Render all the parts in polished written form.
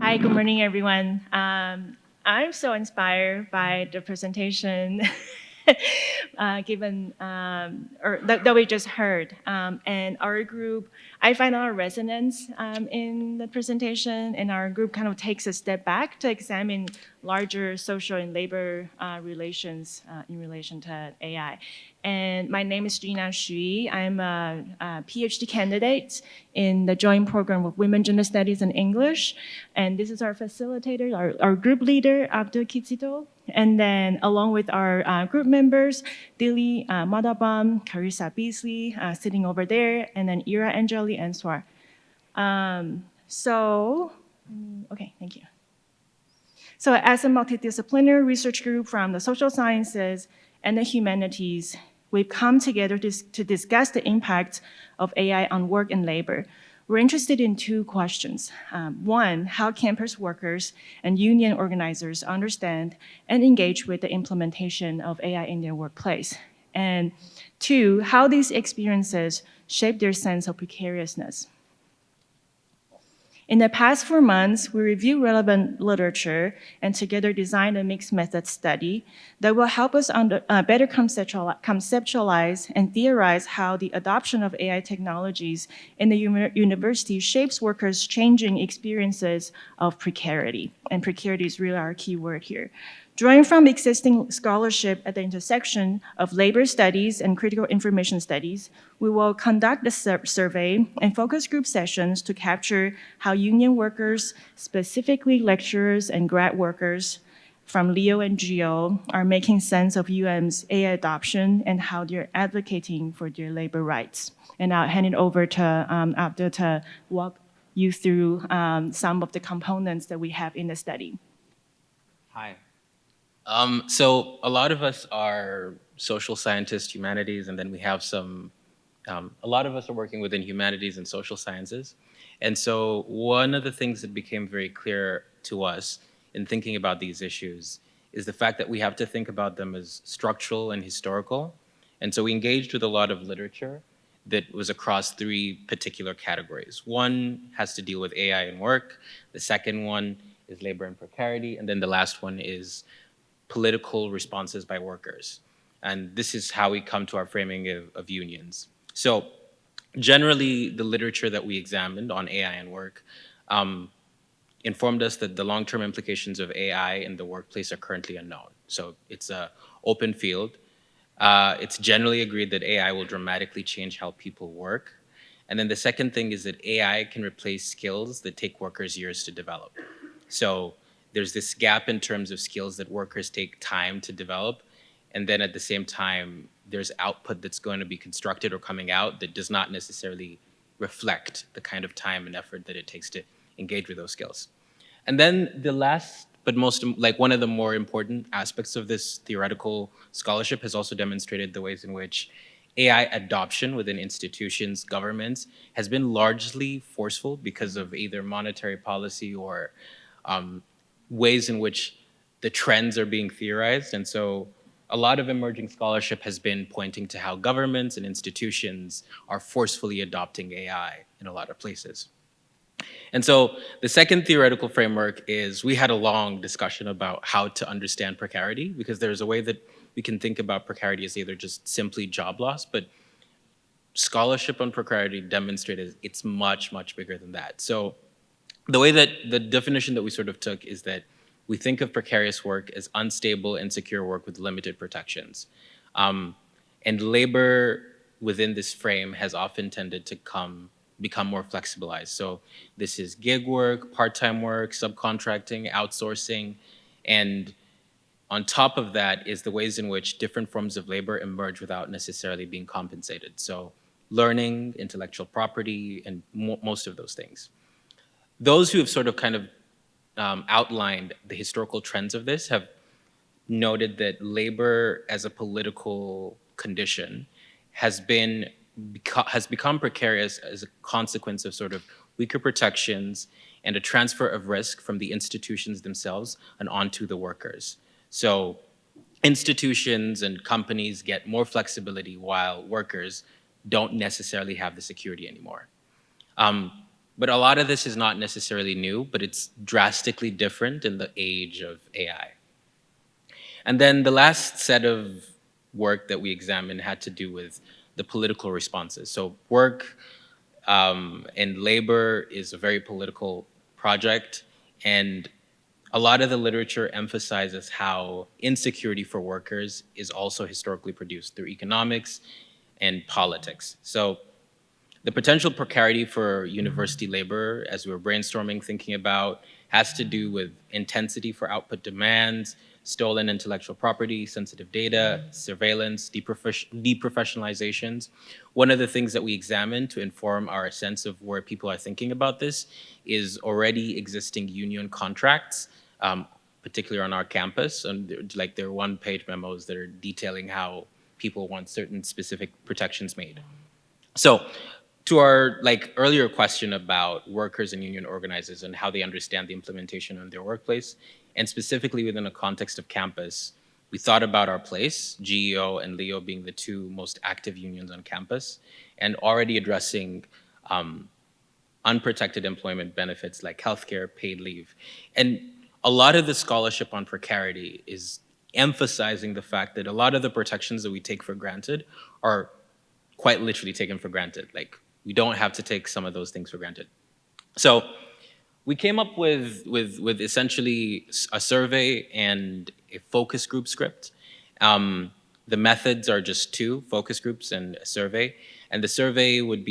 Hi, good morning, everyone. I'm so inspired by the presentation given or that we just heard. And our group, I find a lot of resonance in the presentation, and our group kind of takes a step back to examine larger social and labor relations in relation to AI. And my name is Gina Xu. I'm a PhD candidate in the joint program of Women, Gender Studies, and English. And this is our facilitator, our group leader, Abdul Kizito. And then along with our group members, Dili Madabam, Carissa Beasley, sitting over there, and then Ira Angeli and Swar. Okay, thank you. So as a multidisciplinary research group from the social sciences and the humanities, we've come together to discuss the impact of AI on work and labor. We're interested in two questions. One, how campus workers and union organizers understand and engage with the implementation of AI in their workplace. And two, how these experiences shape their sense of precariousness. In the past 4 months, we reviewed relevant literature and together designed a mixed method study that will help us better conceptualize and theorize how the adoption of AI technologies in the university shapes workers' changing experiences of precarity. And precarity is really our key word here. Drawing from existing scholarship at the intersection of labor studies and critical information studies, we will conduct a survey and focus group sessions to capture how union workers, specifically lecturers and grad workers from Leo and Geo, are making sense of UM's AI adoption and how they're advocating for their labor rights. And I'll hand it over to Abdul to walk you through some of the components that we have in the study. Hi. So a lot of us are social scientists, humanities, and then we have a lot of us are working within humanities and social sciences. And so one of the things that became very clear to us in thinking about these issues is the fact that we have to think about them as structural and historical. And so we engaged with a lot of literature that was across three particular categories. One has to deal with AI and work. The second one is labor and precarity. And then the last one is political responses by workers. And this is how we come to our framing of unions. So generally, the literature that we examined on AI and work informed us that the long-term implications of AI in the workplace are currently unknown. So it's an open field. It's generally agreed that AI will dramatically change how people work. And then the second thing is that AI can replace skills that take workers years to develop. So there's this gap in terms of skills that workers take time to develop. And then at the same time, there's output that's going to be constructed or coming out that does not necessarily reflect the kind of time and effort that it takes to engage with those skills. And then the last, but most, like one of the more important aspects of this theoretical scholarship has also demonstrated the ways in which AI adoption within institutions, governments, has been largely forceful because of either monetary policy or ways in which the trends are being theorized. And so a lot of emerging scholarship has been pointing to how governments and institutions are forcefully adopting AI in a lot of places. And so the second theoretical framework is we had a long discussion about how to understand precarity, because there's a way that we can think about precarity as either just simply job loss, but scholarship on precarity demonstrated it's much, much bigger than that. So the way that the definition that we sort of took is that we think of precarious work as unstable, insecure work with limited protections. And labor within this frame has often tended to become more flexibilized. So this is gig work, part-time work, subcontracting, outsourcing, and on top of that is the ways in which different forms of labor emerge without necessarily being compensated. So learning, intellectual property, and most of those things. Those who have sort of kind of outlined the historical trends of this have noted that labor as a political condition has become precarious as a consequence of sort of weaker protections and a transfer of risk from the institutions themselves and onto the workers. So institutions and companies get more flexibility while workers don't necessarily have the security anymore. But a lot of this is not necessarily new, but it's drastically different in the age of AI. And then the last set of work that we examined had to do with the political responses. So work and labor is a very political project, and a lot of the literature emphasizes how insecurity for workers is also historically produced through economics and politics. So the potential precarity for university labor, as we were brainstorming, thinking about, has to do with intensity for output demands, stolen intellectual property, sensitive data, surveillance, deprofessionalizations. One of the things that we examined to inform our sense of where people are thinking about this is already existing union contracts, particularly on our campus. And there are one-page memos that are detailing how people want certain specific protections made. So to our earlier question about workers and union organizers and how they understand the implementation in their workplace, and specifically within a context of campus, we thought about our place, GEO and LEO being the two most active unions on campus, and already addressing unprotected employment benefits like healthcare, paid leave. And a lot of the scholarship on precarity is emphasizing the fact that a lot of the protections that we take for granted are quite literally taken for granted. Like, we don't have to take some of those things for granted. So we came up with essentially a survey and a focus group script. The methods are just two: focus groups and a survey. And the survey would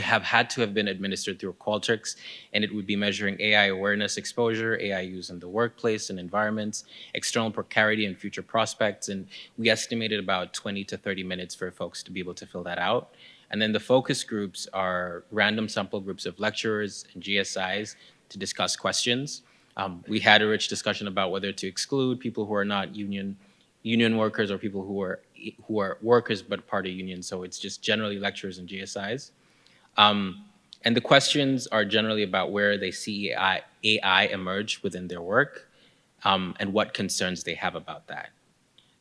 have had to have been administered through Qualtrics, and it would be measuring AI awareness exposure, AI use in the workplace and environments, external precarity and future prospects. And we estimated about 20 to 30 minutes for folks to be able to fill that out. And then the focus groups are random sample groups of lecturers and GSIs to discuss questions. We had a rich discussion about whether to exclude people who are not union workers or people who are workers but part of unions. So it's just generally lecturers and GSIs. And the questions are generally about where they see AI emerge within their work, and what concerns they have about that.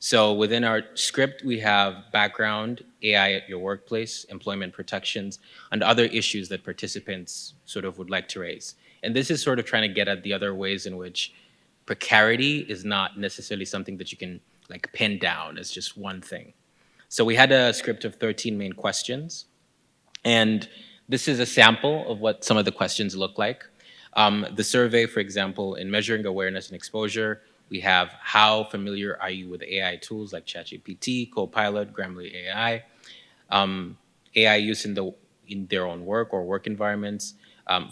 So within our script, we have background, AI at your workplace, employment protections, and other issues that participants sort of would like to raise. And this is sort of trying to get at the other ways in which precarity is not necessarily something that you can pin down as just one thing. So we had a script of 13 main questions, and this is a sample of what some of the questions look like. The survey, for example, in measuring awareness and exposure, we have: how familiar are you with AI tools like ChatGPT, Copilot, Grammarly AI? AI use in their own work or work environments,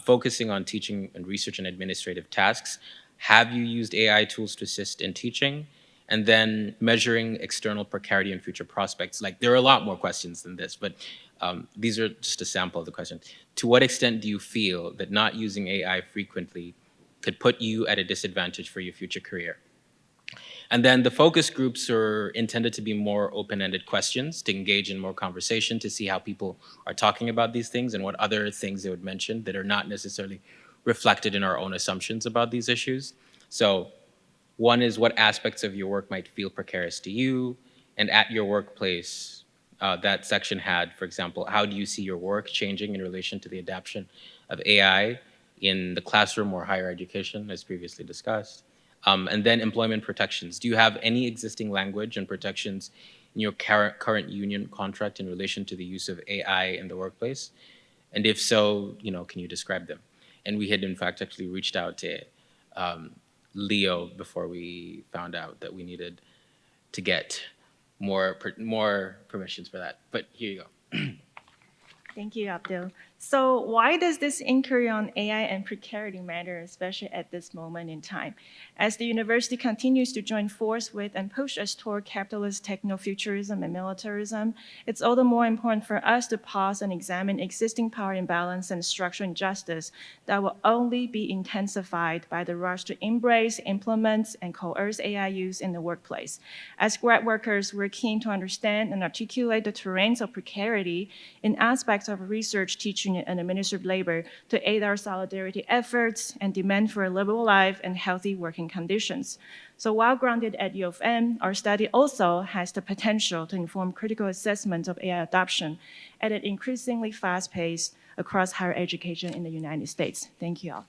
focusing on teaching and research and administrative tasks. Have you used AI tools to assist in teaching? And then measuring external precarity and future prospects. There are a lot more questions than this, but these are just a sample of the questions. To what extent do you feel that not using AI frequently could put you at a disadvantage for your future career? And then the focus groups are intended to be more open-ended questions to engage in more conversation, to see how people are talking about these things and what other things they would mention that are not necessarily reflected in our own assumptions about these issues. So one is, what aspects of your work might feel precarious to you? And at your workplace, that section had, for example, how do you see your work changing in relation to the adoption of AI in the classroom or higher education, as previously discussed? And then employment protections. Do you have any existing language and protections in your current union contract in relation to the use of AI in the workplace? And if so, can you describe them? And we had, in fact, actually reached out to Leo before we found out that we needed to get more permissions for that. But here you go. Thank you, Abdul. So why does this inquiry on AI and precarity matter, especially at this moment in time? As the university continues to join force with and push us toward capitalist techno-futurism and militarism, it's all the more important for us to pause and examine existing power imbalance and structural injustice that will only be intensified by the rush to embrace, implement, and coerce AI use in the workplace. As grad workers, we're keen to understand and articulate the terrains of precarity in aspects of research, teaching, teaching and administrative labor to aid our solidarity efforts and demand for a livable life and healthy working conditions. So while grounded at U of M, our study also has the potential to inform critical assessment of AI adoption at an increasingly fast pace across higher education in the United States. Thank you all.